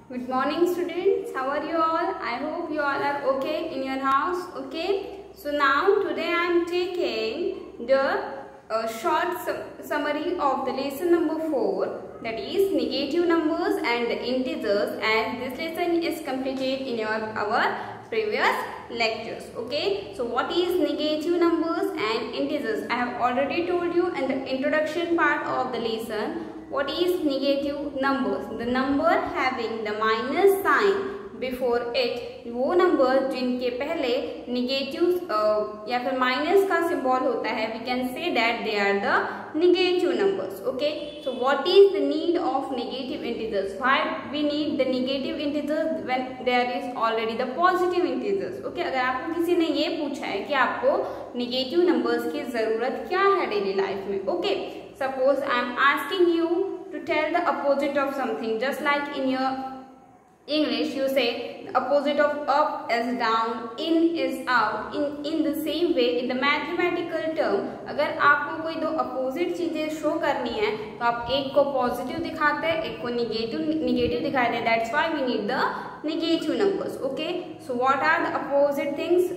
Good morning students, how are you all? I hope you all are okay in your house. Okay, so now today I am taking the short summary of the lesson number 4, that is negative numbers and the integers, and this lesson is completed in our previous lectures. Okay, so what is negative numbers and integers? I have already told you in the introduction part of the lesson. What is negative numbers? The number having the minus sign before it, वो number जिनके पहले negative या फिर minus का symbol होता है, we can say that they are the negative numbers. Okay, so what is the need of negative integers? Why we need the negative integers when there is already the positive integers? Okay, अगर आपको किसी ने ये पूछा है कि आपको negative numbers की जरूरत क्या है डेली लाइफ में, okay, suppose I am asking you to tell the opposite of something, just like in your English you say the opposite of up is down, in is out. In the same way in the mathematical term, अगर आपको कोई दो opposite चीजें show करनी है तो आप एक को पॉजिटिव दिखाते हैं, एक को निगेटिव दिखाते हैं. That's why we need the negative numbers. Okay, so what are the opposite things?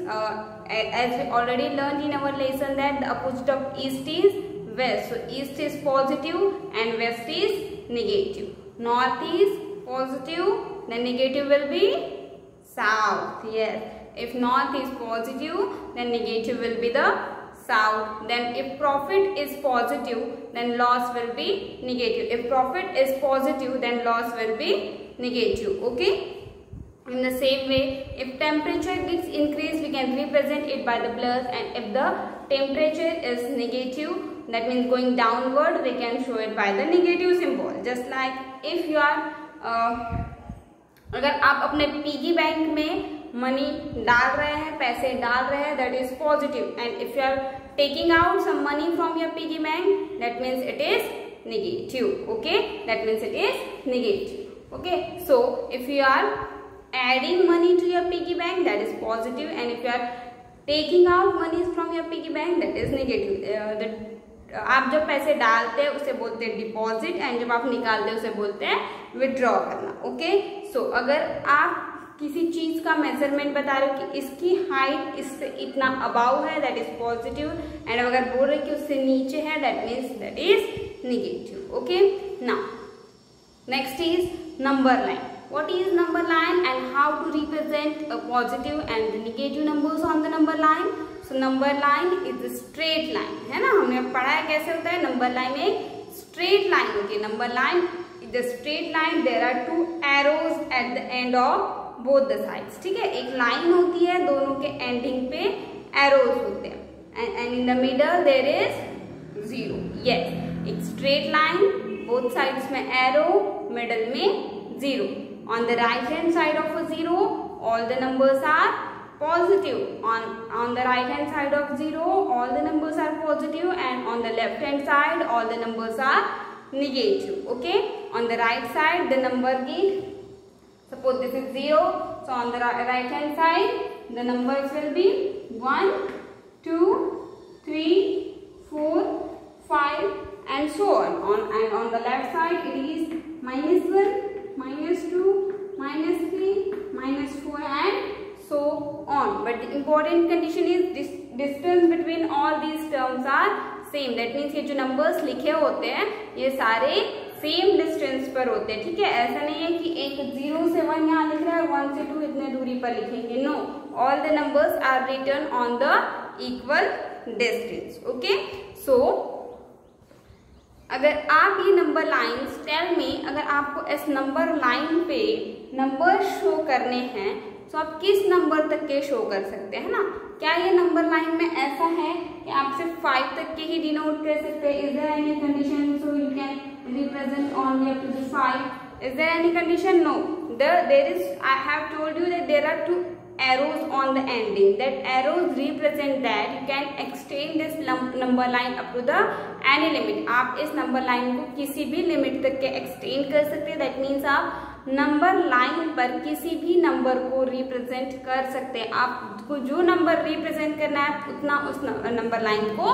As we already learned in our lesson that the opposite of east is west. So east is positive and west is negative. North is positive, then negative will be south. Yes, if north is positive, then negative will be the south. Then if profit is positive, then loss will be negative. If profit is positive, then loss will be negative. Okay, in the same way, if temperature gets increased, we can represent it by the plus, and if the temperature is negative, that means going downward, we can show it by the negative symbol. Just like if you are अगर आप अपने piggy bank में money डाल रहे हैं, पैसे डाल रहे हैं, that is positive, and if you are taking out some money from your piggy bank, that means it is negative. Okay, that means it is negative. Okay, so if you are adding money to your piggy bank, that is positive, and if you are taking out money from your piggy bank, that is negative. आप जब पैसे डालते हैं उसे बोलते हैं deposit, and जब आप निकालते हैं उसे बोलते हैं विड्रॉ करना. ओके, सो अगर आप किसी चीज का मेजरमेंट बता रहे हो कि इसकी हाइट इससे इतना अबाउ है, दैट इज पॉजिटिव, एंड अगर बोल रहे कि उससे नीचे है, that means that is negative. Okay, now next is number line. What is number line and how to represent a positive and the negative numbers on the number line? So number line is a straight line, है ना, हमने पढ़ा है कैसे होता है. Number line एक straight line होती है. Number line is a straight line. There are two arrows at the end of both the sides. ठीक है, एक लाइन होती है, दोनों के एंडिंग पे arrows होते हैं, and in the middle there is zero. Yes, एक straight line, both sides में arrow, middle में zero. On the right hand side of a zero, all the numbers are positive. On the right hand side of zero, all the numbers are positive, and on the left hand side, all the numbers are negative. Okay, on the right side, the number is, suppose this is 0, so on the right hand side, the numbers will be 1, 2, 3, 4, 5, and so on. And on the left side, it is -1, -2, -3, -4, and so on. But the important condition is this distance between all these terms are same. That means ये जो numbers लिखे होते हैं ये सारे same distance पर होते हैं. ठीक है, ऐसा नहीं है कि एक 0 से 1 यहाँ लिख रहा है, 1 से 2 इतने दूरी पर लिखेंगे. No, all the numbers are written on the equal distance. Okay, so अगर आप ये नंबर लाइन्स टेल में, अगर आपको इस नंबर लाइन पे नंबर शो करने हैं तो आप किस नंबर तक के शो कर सकते हैं ना. क्या ये नंबर लाइन में ऐसा है कि आप सिर्फ 5 तक के ही डिनोट कर सकते हैं? Is there any condition so you can represent only up to the 5? Is there any condition? No, there is, I have told you that there are 2 arrows on the ending. That arrows represent that you can extend this number line up to the any limit. आप इस number line को किसी भी limit तक के extend कर सकते हैं. दैट मीन्स आप नंबर लाइन पर किसी भी नंबर को रिप्रेजेंट कर सकते हैं. आपको जो नंबर रिप्रेजेंट करना है उतना उस नंबर लाइन को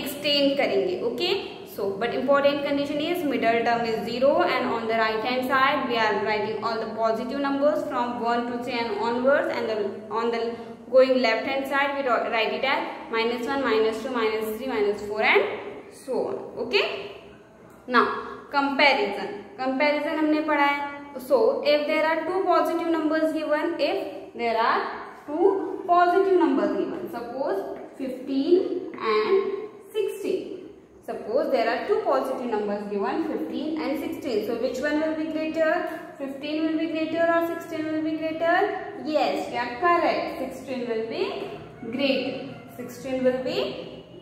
एक्सटेंड करेंगे. Okay, So but important condition is middle term is 0 and on the right hand side we are writing all the positive numbers from 1 to 10 onwards, and on the going left hand side we write it as -1, -2, -3, -4 and so on. Okay. Now comparison हमने पढ़ा है. So if there are two positive numbers given, suppose 15 and 16. Suppose there are two positive numbers given, 15 and 16. So which one will be greater? 15 will be greater or 16 will be greater? Yes, you are correct. 16 will be greater. 16 will be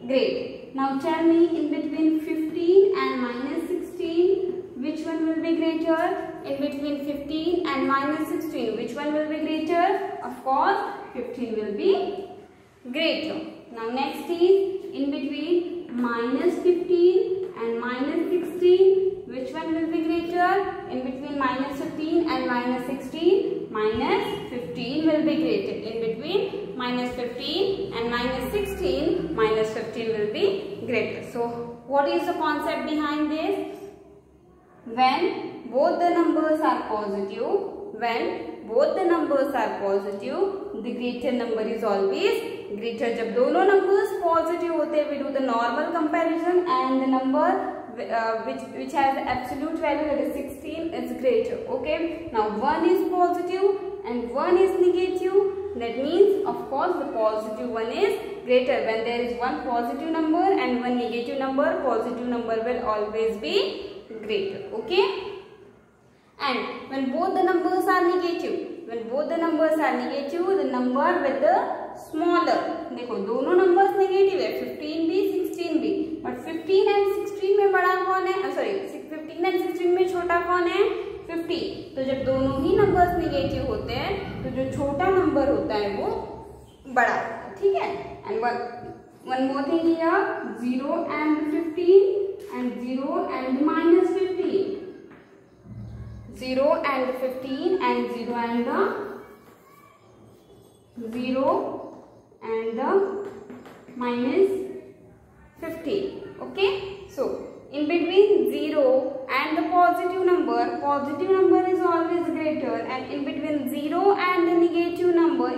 greater. Now tell me, in between 15 and -16, which one will be greater? In between 15 and -16, which one will be greater? Of course, 15 will be greater. Now next is in between -15 and -16, which one will be greater? In between -15 and -16, -15 will be greater. In between -15 and -16, -15 will be greater. So what is the concept behind this? When both the numbers are positive, the greater number is always greater. जब दोनों numbers positive होते हैं, we do the normal comparison and the number which has the absolute value, that is 16, is greater. Okay. Now 1 is positive and 1 is negative. That means of course the positive one is greater. When there is one positive number and one negative number, positive number will always be greater. Okay. And when both the numbers are negative, the number with the smaller, देखो दोनों numbers negative है, 15 भी 16 भी, but 15 and 16 में बड़ा कौन है? Sorry, 15 and 16 में छोटा कौन है? 15. तो जब दोनों ही numbers negative होते हैं, तो जो छोटा number होता है वो बड़ा होता है. ठीक है? And one more thing here, 0 and 15 and 0 and -15. 0 and 15 and 0 and the 0 and the -15. Okay. So in between 0 and the positive number is always greater, and in between 0 and the negative number,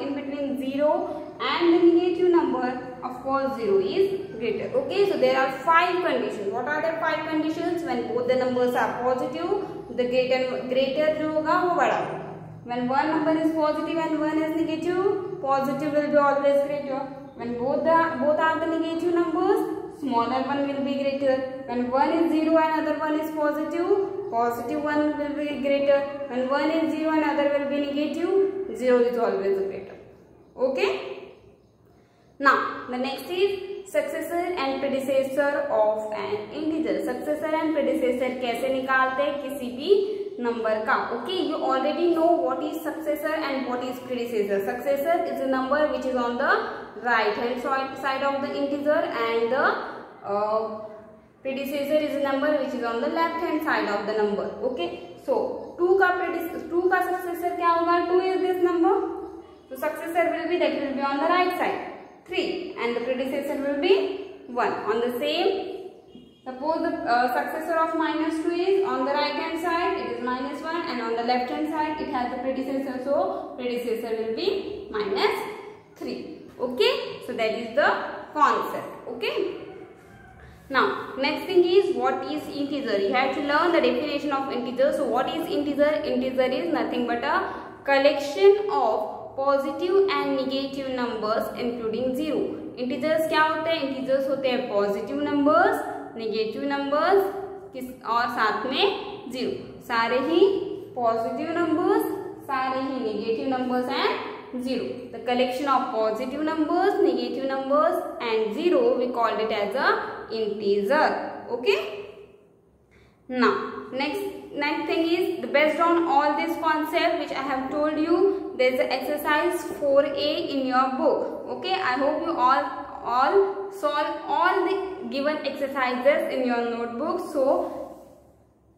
of course 0 is greater. Okay. So there are 5 conditions. What are the 5 conditions? When both the numbers are positive, the greater जो होगा वो बड़ा होगा. When one number is positive and one is negative, positive will be always greater. When both are the negative numbers, smaller one will be greater. When one is 0 and other one is positive one will be greater. When one is 0 and other will be negative, 0 is always greater. Okay. Now the next is successor and predecessor of an integer. Successor and predecessor कैसे निकालते हैं किसी भी number का? Okay, you already know what is successor and what is predecessor. Successor is a number which is on the right hand side of the integer, and the predecessor is a number which is on the left hand side of the number. Okay, so 2 का successor क्या होगा? 2 is this number, so successor will be on the right side, 3, and the predecessor will be 1. On the same, suppose the successor of -2 is on the right hand side, it is -1, and on the left hand side it has the predecessor, so predecessor will be -3. Okay, so that is the concept. Okay. Now next thing is, what is integer? You have to learn the definition of integer. So what is integer? Integer is nothing but a collection of positive and negative numbers including 0. Integers क्या होते हैं? Integers होते हैं positive numbers, negative numbers और साथ में 0. सारे ही positive numbers, सारे ही negative numbers and 0. The collection of positive numbers, negative numbers and 0 we called it as a integer. Okay. Now next thing is, based on all this concept which I have told you, there is exercise 4A in your book. Okay, I hope you all solve all the given exercises in your notebook. So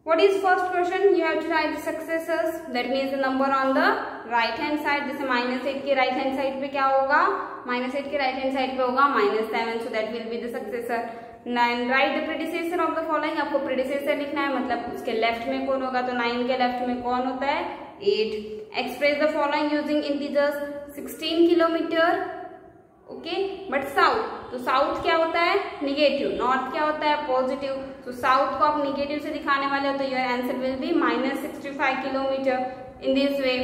what is first question? You have to write the successors, that means the number on the right hand side. जैसे -8 के right hand side पे क्या होगा? -8 के right hand side पे होगा -7, so that will be the successor. Right the predecessor of the following, आपको predecessor लिखना है, मतलब उसके लेफ्ट में कौन होगा, तो 9 के लेफ्ट में कौन होता है, 8। Express the following using integers, 16 kilometre, okay. But south, तो साउथ क्या होता है, निगेटिव, नॉर्थ क्या होता है, पॉजिटिव। तो साउथ को आप निगेटिव से दिखाने वाले हो, तो your answer will be -65 kilometre in this way.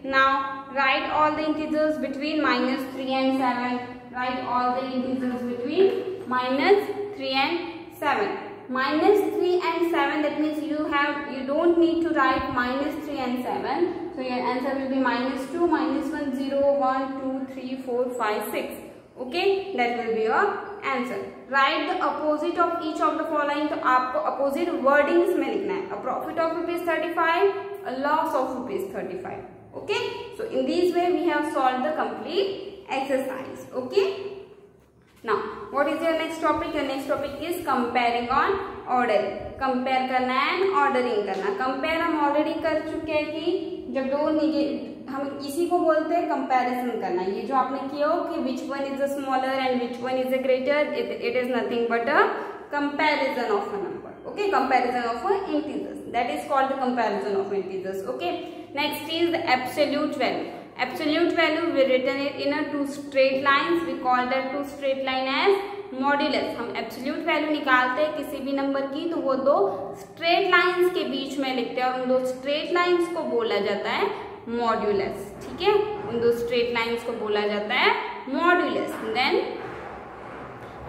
Now right all the integers between -3 and 7, right all the integers between -3 and 7. -3 and 7, that means you don't need to write -3 and 7. So your answer will be -2, -1, 0, 1, 2, 3, 4, 5, 6. Okay, that will be your answer. Write the opposite of each of the following. तो आपको opposite wordings में लिखना है. A profit of ₹35, a loss of ₹35. Okay, so in this way we have solved the complete exercise. Okay. Now, what is your next topic? Your next topic is comparing on ordering. Compare करना है and ordering करना. Compare हम already कर चुके हैं कि जब दो हम इसी को बोलते हैं कंपैरिजन करना. ये जो आपने किया हो कि which one is the smaller and which one is the greater, it is nothing but a comparison of a number. Okay, comparison of a integers. That is called the comparison of integers. Okay. Next is the absolute value. Absolute value we written it in a two straight lines. We call that two straight line as modulus. हम absolute value निकालते हैं किसी भी number की, तो वो दो straight lines के बीच में लिखते हैं और उन दो स्ट्रेट लाइंस को बोला जाता है मॉड्यूलस. ठीक है, उन दो स्ट्रेट लाइंस को बोला जाता है modulus. Then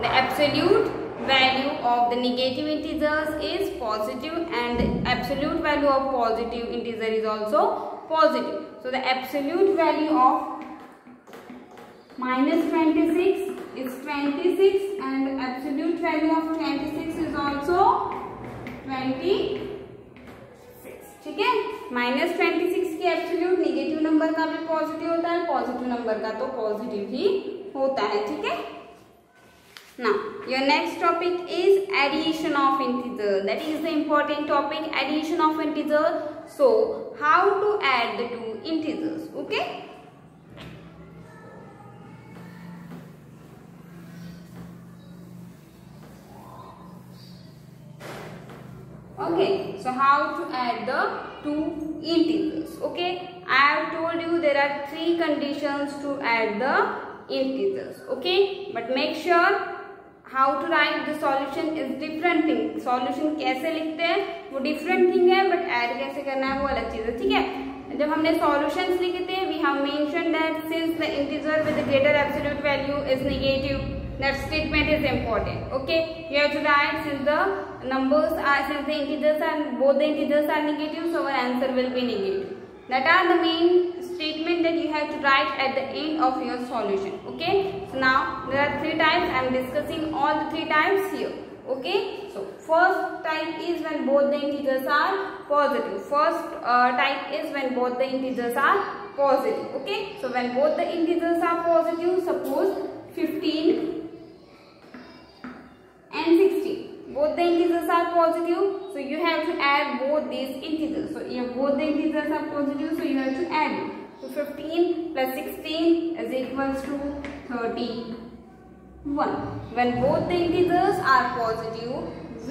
the absolute value of the negative integers is positive and the absolute value of positive integer is also positive. So the absolute value of -26 is 26 and the absolute value of 26 is also 26. ठीक है, -26 की absolute negative number का भी positive होता है, positive number का तो positive ही होता है. ठीक है. Now, your next topic is addition of integer. That is the important topic, addition of integer. So, how to add the two integers? Okay. Okay. So, how to add the two integers? Okay. I have told you there are 3 conditions to add the integers. Okay. But make sure how to write the solution is different thing. Solution कैसे लिखते हैं वो different thing है, but add कैसे करना है वो अलग चीज है. ठीक है, जब हमने solutions लिखे थे we have mentioned that since the integer with the greater absolute value is negative, that statement is important. Okay, you have to write since the integers are both the integers are negative, so our answer will be negative. That are the main statement that you have to write at the end of your solution. Okay, so now there are 3 types. I am discussing all the 3 types here. Okay, so first type is when both the integers are positive. First type is when both the integers are positive. Okay, so when both the integers are positive, suppose 15 and 16. Both the integers are positive, so you have to add both these integers. So if both the integers are positive, so you have to add it. So 15 plus 16 is equals to 31. When both the integers are positive,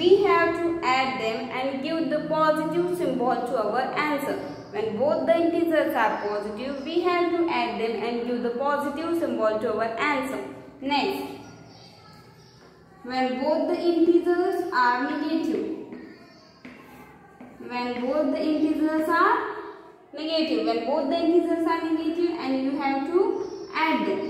we have to add them and give the positive symbol to our answer. When both the integers are positive, we have to add them and give the positive symbol to our answer. Next, when both the integers are negative. When both the integers are negative. When both the integers are negative and you have to add them.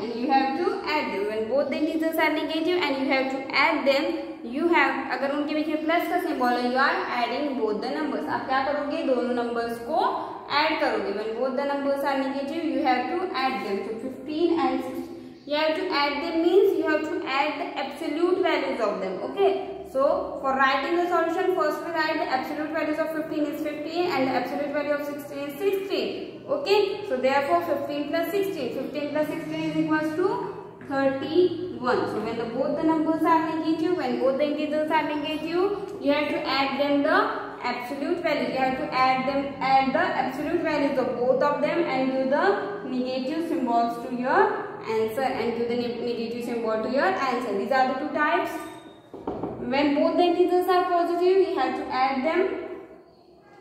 When both the integers are negative and you have to add them, you have, अगर उनके बीच में plus का symbol है, you are adding both the numbers. आप क्या करोगे, दोनों numbers को ऐड करोगे. When both the numbers are negative, you have to add them. So 15 and 16. You have to add them means you have to add the absolute values of them. Okay. So for writing the solution, first we write the absolute values of 15 is 15 and the absolute value of 16 is 16. Okay. So therefore 15 plus 16. 15 plus 16 is equals to 31. So when both the numbers are negative, when both the integers are negative, you have to add them the absolute value. You have to add the absolute values of both of them and do the negative symbols to your answer and give the negative symbol to your answer. These are the 2 types. when both the integers are positive, we have to add them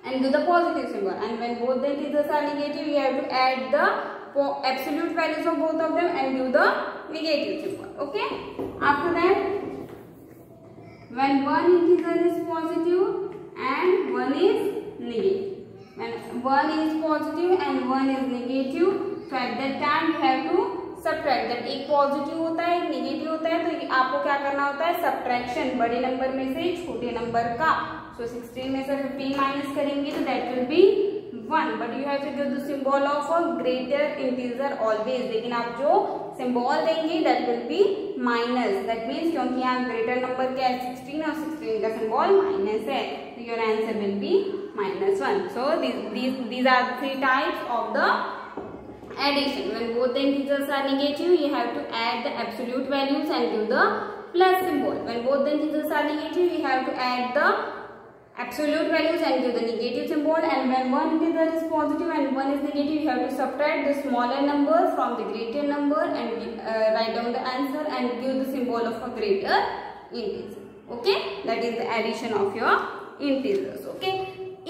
and do the positive symbol, and when both the integers are negative, we have to add the absolute values of both of them and do the negative symbol. Okay. After that, when one integer is positive and one is negative, when one is positive and one is negative, so at that time you have to subtract that. एक positive होता है एक negative होता है, तो आपको क्या करना होता है, सब्ट्रैक्शन बड़े नंबर में से छोटे नंबर का. सो 16 में से 15 माइनस करेंगे तो that will be 1, but you have to give the symbol of a greater integer always. लेकिन आप जो सिंबल देंगे that will be minus. That means क्योंकि यहाँ ग्रेटर नंबर क्या है 16 और 16 का सिंबल माइनस है, तो your answer will be -1. So these are the 3 types of the addition. When both the integers are negative, you have to add the absolute values and give the plus symbol. When both the integers are negative, you have to add the absolute values and give the negative symbol. And when one integer is positive and one is negative, you have to subtract the smaller number from the greater number and write down the answer and give the symbol of a greater integer. Okay, that is the addition of your integers. Okay.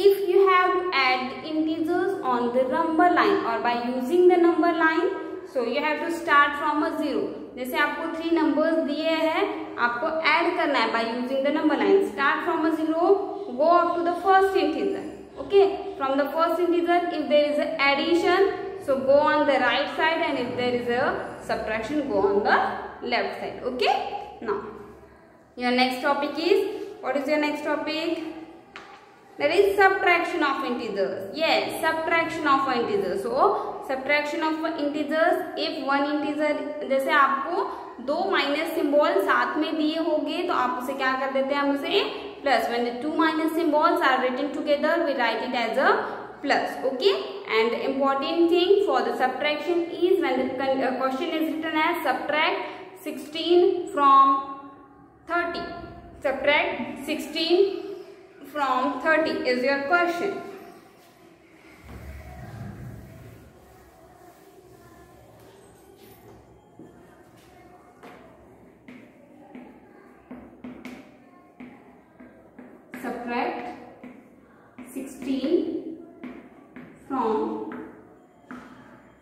If you have to add integers on the number line or by using the number line, so you have to start from a 0. जैसे आपको 3 numbers दिए हैं, आपको add करना है by using the number line. Start from a 0, go up to the first integer. Okay, from the first integer, if there is an addition, so go on the right side, and if there is a subtraction, go on the left side. Okay. Now, your next topic is, what is your next topic? That is subtraction of integers. Yes, subtraction of integers. So subtraction of integers, if one integer, जैसे आपको 2 minus symbol साथ में दिए होंगे तो आप उसे क्या कर देते हैं, हम उसे plus. When the 2 minus symbols are written together, we write it as a plus. Okay. And the important thing for the subtraction is when the question is written as subtract 16 from 30. Subtract 16 from 30 is your question. Subtract 16 from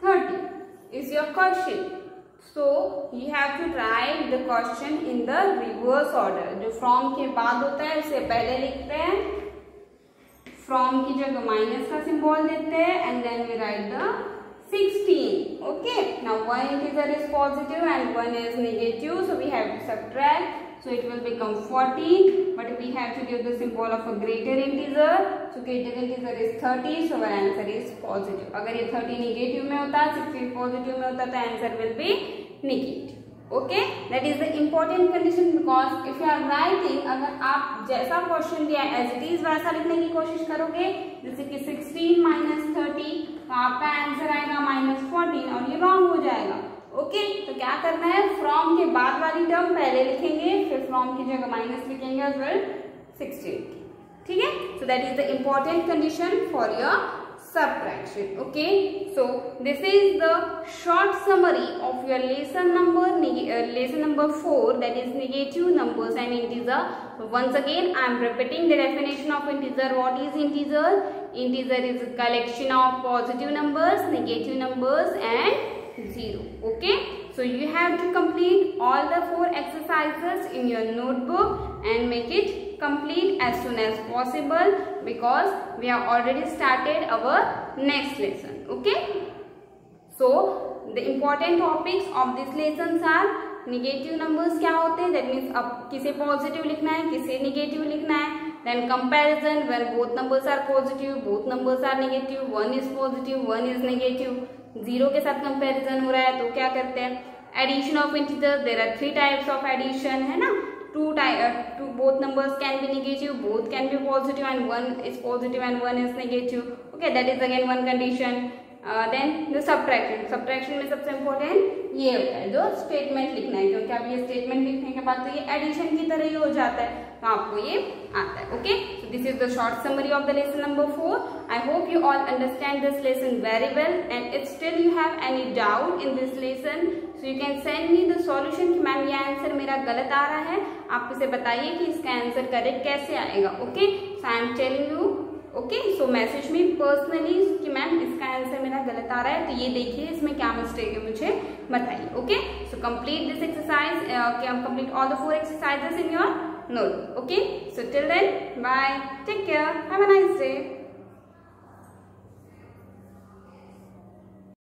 30 is your question. So you have to write the question in the reverse order. जो from के बाद होता है उसे पहले लिखते हैं, from की जगह माइनस का सिंबल देते हैं, and then we write the 16. Okay. Now one integer is positive and one is negative, so we have to subtract. So it will become 14, but we have to give the symbol of a greater integer. So greater integer is 30, so our answer is positive. अगर ये 30 negative में होता, 16 positive में होता, तो answer will be negative. Okay, that is the important condition, because if you are writing, अगर आप जैसा क्वेश्चन दिया as it is वैसा लिखने की कोशिश करोगे, जैसे कि 16 minus 30, तो आपका आंसर आएगा -14 और ये रॉन्ग हो जाएगा. ओके, तो क्या करना है, फ्रॉम के बाद वाली टर्म पहले लिखेंगे, फिर फ्रॉम की जगह माइनस लिखेंगे और फिर 16. ठीक है. So that is the important condition for your subtraction. Okay, so this is the short summary of your lesson number 4, that is negative numbers and integer. So once again I am repeating the definition of integer. What is integer? Integer is a collection of positive numbers, negative numbers and 0. Okay, so you have to complete all the 4 exercises in your notebook and make it complete as soon as possible, because we have already started our next lesson. Okay, so the important topics of this lessons are negative numbers क्या होते हैं, that means अब किसे positive लिखना है किसे negative लिखना है. Then comparison, when both numbers are positive, both numbers are negative, one is positive, one is negative. 0 के साथ कंपैरिजन हो रहा है तो क्या करते हैं, addition of integers. There are 3 types of addition, है ना. Both numbers can be negative, both can be positive, and one is positive and one is negative. Okay, that is again one condition. Then subtraction में सबसे important ये होता है जो statement लिखना है, क्योंकि अब ये स्टेटमेंट लिखने के बाद तो ये एडिशन की तरह ही हो जाता है, तो आपको ये आता है. Okay, so this is the short summary of the lesson number 4. I hope you all understand this lesson very well, and if still you have any doubt in this lesson so you can send me the solution कि ma'am ये answer मेरा गलत आ रहा है, आप इसे बताइए कि इसका आंसर करेक्ट कैसे आएगा. Okay, so I am telling you. Okay, so message में पर्सनली कि मैम इसका आंसर मेरा गलत आ रहा है, तो ये देखिए इसमें क्या मिस्टेक है मुझे बताइए. Okay, so complete this exercise, complete all the 4 exercises in your notebook. Okay, so till then, bye, take care, have a nice day.